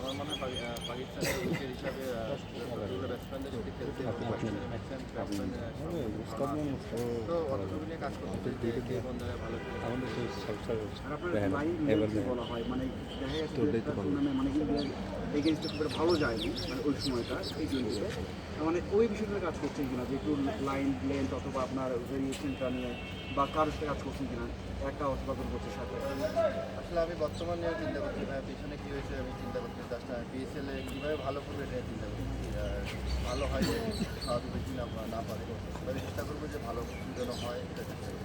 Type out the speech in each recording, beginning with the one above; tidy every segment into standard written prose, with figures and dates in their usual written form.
আমার মনে হয় পাকিস্তানের উইকেট হিসাবে যতগুলো ব্যাটসম্যানদের সাথে খেলতে এবং পাকিস্তানের ম্যাক্সিমাম ব্যাটসম্যানরা তো অতটুকু নিয়ে কাজ করতে কে কোন জায়গায় ভালো খেলে আমাদের তো আর আপনার লাইন কি বলা হয় মানে দেখা গেছে যে একটা টুর্নামেন্ট মানে ইন্ডিয়ার এগেনস্টে খুব একটা ভালো যায়নি মানে ওই সময়টা এই টিমটিতে মানে ওই বিষয়গুলো কাজ করছেন কিনা যে একটু লাইন লেন্থ অথবা আপনার ভেরিয়েশনটা নিয়ে বা কার সাথে কাজ করছেন কিনা একটা অথবা কোনো কোচের সাথে। আসলে আমি বর্তমানে চিন্তা করছি না পিছনে কী হয়েছে আমি চিন্তা করছি জাস্ট পিএসএলে কীভাবে ভালো করবে এটা চিন্তা করছি ভালো হয় যে স্বাভাবিক বেশি না পারে তবে চেষ্টা করবো যে ভালো যেন হয় এটা চেষ্টা করবো।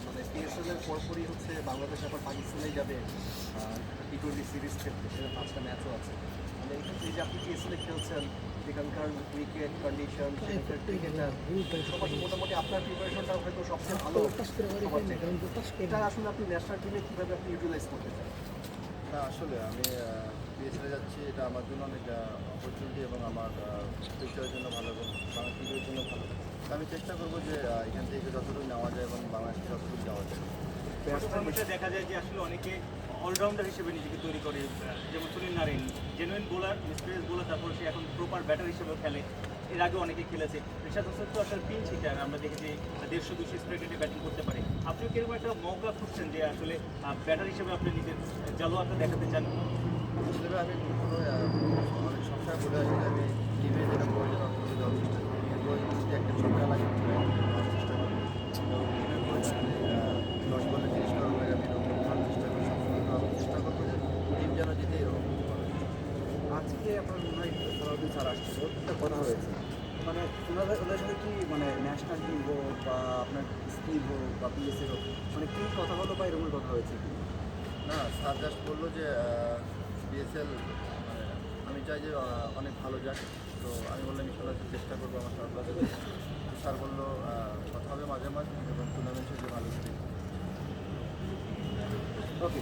মানে পিএসএলের পরপরই হচ্ছে বাংলাদেশ আবার পাকিস্তানেই যাবে টি-20 সিরিজ খেলতে, সেটা 5টা ম্যাচও আছে। মানে এই যে আপনি পিএসএলে খেলছেন এখানকার উইকেট কন্ডিশন সেখানকার ক্রিকেটার সবার মোটামুটি আপনার প্রিপারেশনটা হয়তো সবচেয়ে ভালো সবার থেকে। এটা আসলে আপনি ন্যাশনাল টিমে কীভাবে আপনি ইউটিলাইজ করতে চান? না আসলে আমি পিএসএলে যাচ্ছি এটা আমার জন্য অনেক অপরচুনিটি এবং আমার ফিউচারের জন্য ভালো এবং বাংলা ক্রিকেটের জন্য ভালো। তো আমি চেষ্টা করবো যে এখান থেকে যতটুকু নেওয়া যায় এবং বাংলাদেশে যতটুকু যাওয়া যায়। ব্যাটসম্যানটা দেখা যায় যে আসলে অনেকে অলরাউন্ডার হিসেবে নিজেকে তৈরি করে, যেমন সুনীল নারিন জেনুইন বোলার, মিসপ্রেস বোলার, তারপর সে এখন প্রপার ব্যাটার হিসেবেও খেলে। এর আগে অনেকে খেলেছে। রিশাদ হোসেন তো আসলে পিঞ্চ হিটার, আমরা দেখেছি 150-200 স্ট্রাইক রেটে ব্যাটিং করতে পারে। আপনি কিরকম একটা মৌকা খুঁজছেন যে আসলে ব্যাটার হিসেবে আপনি নিজের জালোয়ারটা দেখাতে চান? আসলে আমি কোনো অনেক সবসময় বলে আসি যে আমি টিমে যেটা প্রয়োজন অতটুকু দেওয়ার চেষ্টা করি এরপর যদি একটা ছক্কা লাগে দেওয়ার চেষ্টা করি এবং টিমের প্রয়োজনে 10 বলে 30 করার লাগে আমি এরকম করার চেষ্টা করি সবসময়। তো আমি চেষ্টা করবো যে টিম যেন জিতে এরকম কিছু করার চেষ্টা করি। আজকে আপনার মনে হয় সালাউদ্দিন স্যার আসছিল, একটা কথা হয়েছে মানে ওদের সাথে কি মানে ন্যাশনাল টিম হোক বা আপনার স্কিল হোক বা পিএসএল হোক মানে কী কথা হলো বা এরকম কথা হয়েছে কি? না স্যার জাস্ট বললো যে বিএসএল মানে আমি চাই যে অনেক ভালো যাক। তো আমি বললাম ইনশাল্লাহ চেষ্টা করবো আমার সরকারের। স্যার বললো কথা হবে মাঝে মাঝে এবং টুর্নামেন্ট শেষে ভালো খেলি। ওকে।